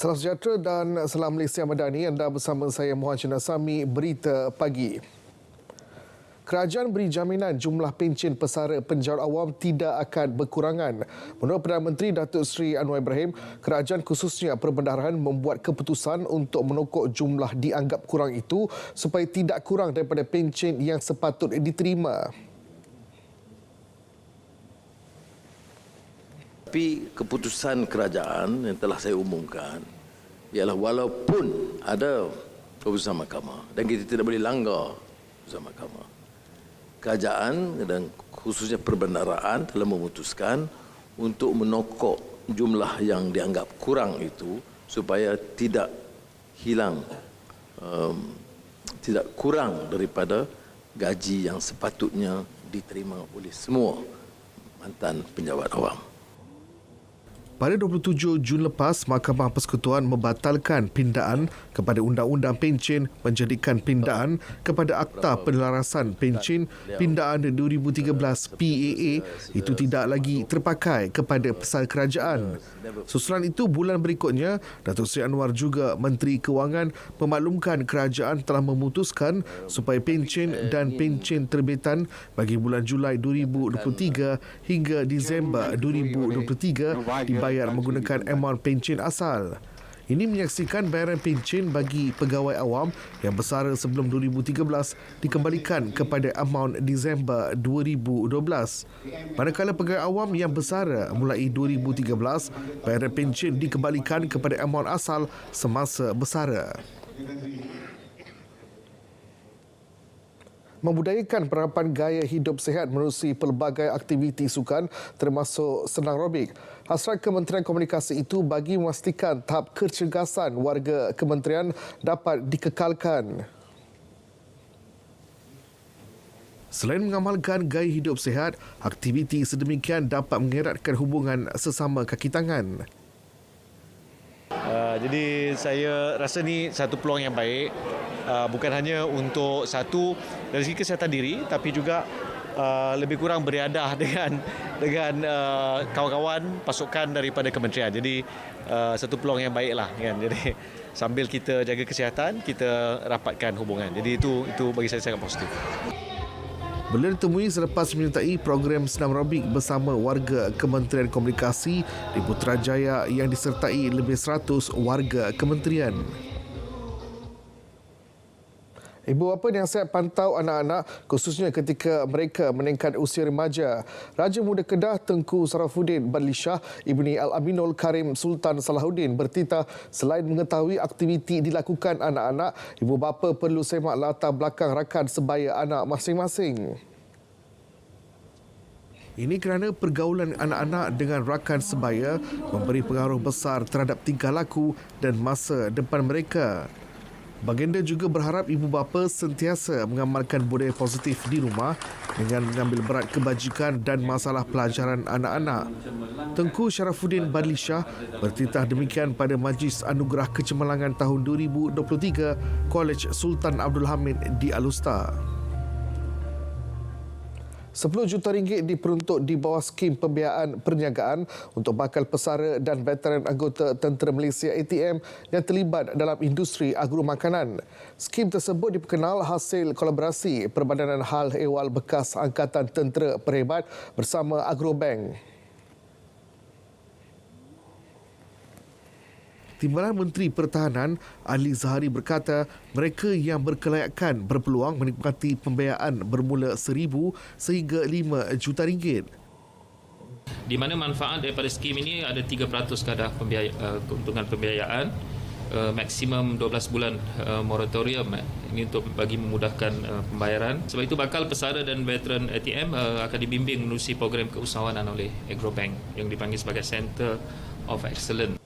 Salam sejahtera dan salam Malaysia Madani. Anda bersama saya Muhammad Nasami, Berita Pagi. Kerajaan beri jaminan jumlah pencen pesara penjawat awam tidak akan berkurangan. Menurut Perdana Menteri Datuk Seri Anwar Ibrahim, kerajaan khususnya perbendaharaan membuat keputusan untuk menokok jumlah dianggap kurang itu supaya tidak kurang daripada pencen yang sepatut diterima. Tapi keputusan kerajaan yang telah saya umumkan ialah walaupun ada keputusan mahkamah dan kita tidak boleh langgar keputusan mahkamah, kerajaan dan khususnya perbendaharaan telah memutuskan untuk menokok jumlah yang dianggap kurang itu supaya tidak hilang, tidak kurang daripada gaji yang sepatutnya diterima oleh semua mantan penjawat awam. Pada 27 Jun lepas, Mahkamah Persekutuan membatalkan pindaan kepada Undang-Undang Pencen menjadikan pindaan kepada Akta Penelarasan Pencen Pindaan 2013 PAA itu tidak lagi terpakai kepada pesara kerajaan. Susulan itu, bulan berikutnya, Datuk Seri Anwar juga Menteri Kewangan memaklumkan kerajaan telah memutuskan supaya pencen dan pencen terbitan bagi bulan Julai 2023 hingga Disember 2023 dibayar menggunakan akaun pencen asal. Ini menyaksikan bayaran pencen bagi pegawai awam yang bersara sebelum 2013 dikembalikan kepada akaun Disember 2012. Manakala pegawai awam yang bersara mulai 2013, bayaran pencen dikembalikan kepada akaun asal semasa bersara. Membudayakan penerapan gaya hidup sihat menerusi pelbagai aktiviti sukan termasuk senam aerobik. Hasrat Kementerian Komunikasi itu bagi memastikan tahap kecergasan warga kementerian dapat dikekalkan. Selain mengamalkan gaya hidup sihat, aktiviti sedemikian dapat mengeratkan hubungan sesama kaki tangan. Jadi saya rasa ni satu peluang yang baik, bukan hanya untuk satu dari segi kesihatan diri, tapi juga lebih kurang beriadah dengan kawan-kawan pasukan daripada kementerian. Jadi satu peluang yang baiklah kan. Jadi sambil kita jaga kesihatan, kita rapatkan hubungan. Jadi itu bagi saya sangat positif. Beliau ditemui selepas menyertai program senam aerobik bersama warga Kementerian Komunikasi di Putrajaya yang disertai lebih 100 warga kementerian. Ibu bapa yang siap pantau anak-anak khususnya ketika mereka meningkat usia remaja. Raja Muda Kedah Tengku Sarafuddin Badli Shah Ibni Al-Aminul Karim Sultan Salahuddin bertitah selain mengetahui aktiviti dilakukan anak-anak, ibu bapa perlu semak latar belakang rakan sebaya anak masing-masing. Ini kerana pergaulan anak-anak dengan rakan sebaya memberi pengaruh besar terhadap tingkah laku dan masa depan mereka. Baginda juga berharap ibu bapa sentiasa mengamalkan budaya positif di rumah dengan mengambil berat kebajikan dan masalah pelajaran anak-anak. Tengku Sarafuddin Badli Shah bertitah demikian pada Majlis Anugerah Kecemerlangan tahun 2023 Kolej Sultan Abdul Hamid di Alustar. RM10 juta diperuntuk di bawah skim pembiayaan perniagaan untuk bakal pesara dan veteran anggota Tentera Malaysia ATM yang terlibat dalam industri agromakanan. Skim tersebut diperkenal hasil kolaborasi Perbadanan Hal Ehwal Bekas Angkatan Tentera Perhebat bersama Agrobank. Timbalan Menteri Pertahanan Ali Zahari berkata mereka yang berkelayakan berpeluang menikmati pembiayaan bermula RM1,000 sehingga RM5 juta. Di mana manfaat daripada skim ini ada 3% kadar keuntungan pembiayaan, maksimum 12 bulan moratorium ini untuk bagi memudahkan pembayaran. Sebab itu bakal pesara dan veteran ATM akan dibimbing menerusi program keusahawanan oleh Agrobank yang dipanggil sebagai Center of Excellence.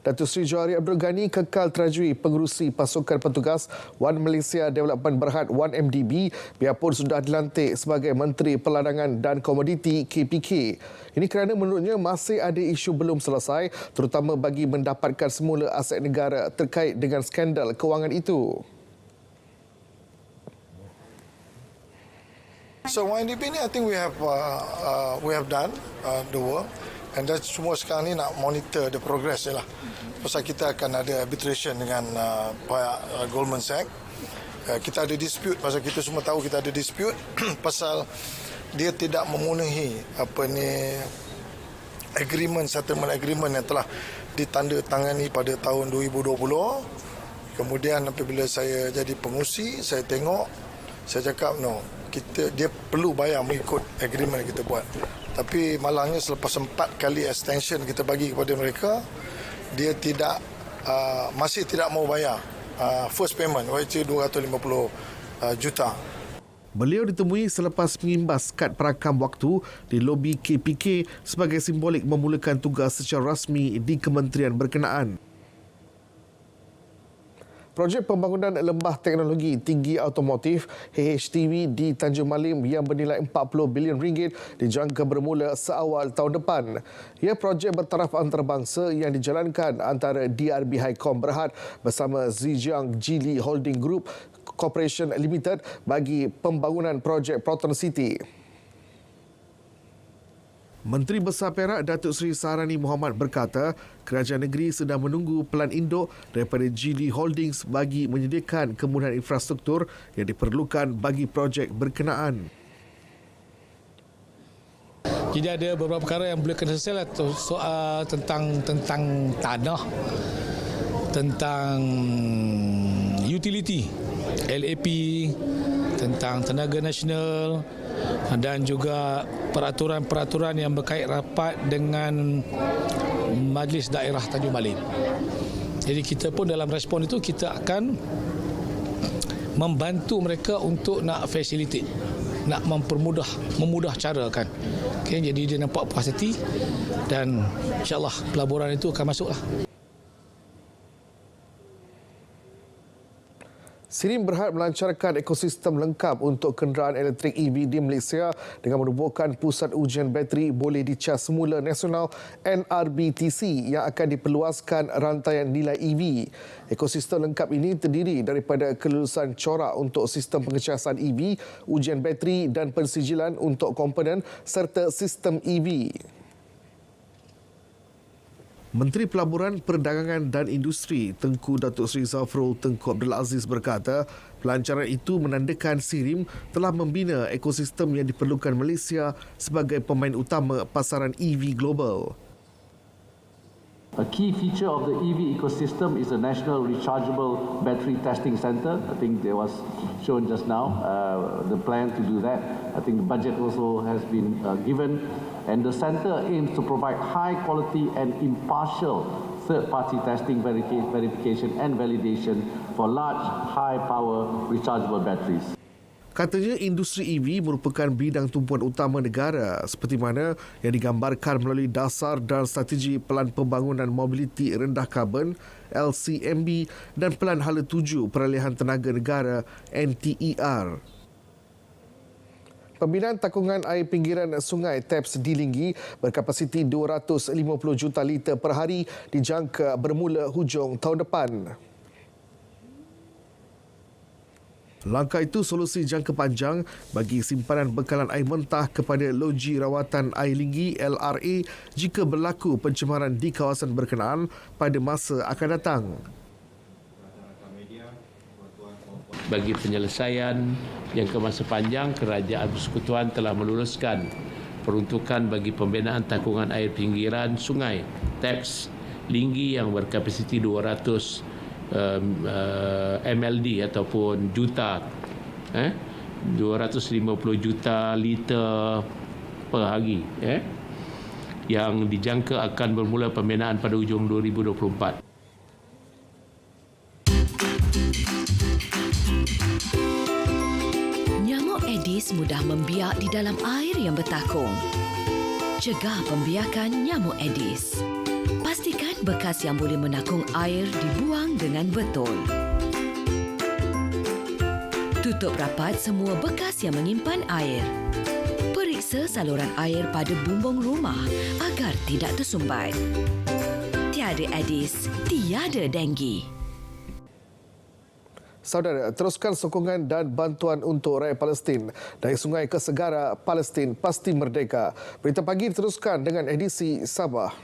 Datuk Seri Johari Abdul Ghani kekal terajui pengerusi pasukan petugas One Malaysia Development Berhad 1MDB biarpun sudah dilantik sebagai Menteri Peladangan dan Komoditi KPK. Ini kerana menurutnya masih ada isu belum selesai terutama bagi mendapatkan semula aset negara terkait dengan skandal kewangan itu. So 1MDB ni I think we have done the work. And dan semua sekarang ni nak monitor the progress je lah. Pasal kita akan ada arbitration dengan pihak Goldman Sachs. Kita ada dispute, pasal kita semua tahu kita ada dispute pasal dia tidak memenuhi settlement agreement yang telah ditandatangani pada tahun 2020. Kemudian apabila saya jadi pengurusi, saya tengok, saya cakap dia perlu bayar mengikut agreement yang kita buat. Tapi malangnya selepas 4 kali extension kita bagi kepada mereka, dia masih tidak mau bayar first payment, iaitu 250 juta. Beliau ditemui selepas mengimbas kad perakam waktu di lobi KPK sebagai simbolik memulakan tugas secara rasmi di kementerian berkenaan. Projek pembangunan lembah teknologi tinggi automotif HHTV di Tanjung Malim yang bernilai 40 bilion ringgit dijangka bermula seawal tahun depan. Ia projek bertaraf antarabangsa yang dijalankan antara DRB Highcom Berhad bersama Zhejiang Geely Holding Group Corporation Limited bagi pembangunan projek Proton City. Menteri Besar Perak Datuk Seri Saharani Mohamad berkata, kerajaan negeri sedang menunggu pelan induk daripada Geely Holdings bagi menyediakan kemudahan infrastruktur yang diperlukan bagi projek berkenaan. Jadi ada beberapa perkara yang boleh kena selesai, soal tentang tanah, tentang utility, LAP, tentang tenaga nasional dan juga peraturan-peraturan yang berkait rapat dengan Majlis Daerah Tanjung Malim. Jadi kita pun dalam respon itu kita akan membantu mereka untuk nak facilitate, nak memudah cara kan. Okay, jadi dia nampak puas hati dan insyaAllah pelaburan itu akan masuklah. SIRIM Berhad melancarkan ekosistem lengkap untuk kenderaan elektrik EV di Malaysia dengan menubuhkan pusat ujian bateri boleh dicas semula nasional NRBTC yang akan diperluaskan rantaian nilai EV. Ekosistem lengkap ini terdiri daripada kelulusan corak untuk sistem pengecasan EV, ujian bateri dan pensijilan untuk komponen serta sistem EV. Menteri Pelaburan, Perdagangan dan Industri Tengku Datuk Seri Zafrul Tengku Abdul Aziz berkata, pelancaran itu menandakan SIRIM telah membina ekosistem yang diperlukan Malaysia sebagai pemain utama pasaran EV global. A key feature of the EV ecosystem is a National Rechargeable Battery Testing Centre. I think there was shown just now the plan to do that. I think the budget also has been given. And the centre aims to provide high quality and impartial third-party testing, verification and validation for large, high-power rechargeable batteries. Katanya industri EV merupakan bidang tumpuan utama negara seperti mana yang digambarkan melalui dasar dan strategi Pelan Pembangunan Mobiliti Rendah Karbon LCMB dan Pelan Hala Tuju Peralihan Tenaga Negara NTER. Pembinaan takungan air pinggiran sungai TAPS di Linggi berkapasiti 250 juta liter per hari dijangka bermula hujung tahun depan. Langkah itu solusi jangka panjang bagi simpanan bekalan air mentah kepada Loji Rawatan Air Linggi LRA jika berlaku pencemaran di kawasan berkenaan pada masa akan datang. Bagi penyelesaian jangka masa panjang, Kerajaan Persekutuan telah meluluskan peruntukan bagi pembinaan takungan air pinggiran sungai TAPS Linggi yang berkapasiti 200 MLD ataupun juta 250 juta liter per hari yang dijangka akan bermula pembinaan pada hujung 2024. Nyamuk Aedes mudah membiak di dalam air yang bertakung. Cegah pembiakan nyamuk Aedes. Pastikan bekas yang boleh menakung air dibuang dengan betul. Tutup rapat semua bekas yang menyimpan air. Periksa saluran air pada bumbung rumah agar tidak tersumbat. Tiada Aedes, tiada denggi. Saudara, teruskan sokongan dan bantuan untuk rakyat Palestin. Dari sungai ke segara, Palestin pasti merdeka. Berita pagi diteruskan dengan edisi Sabah.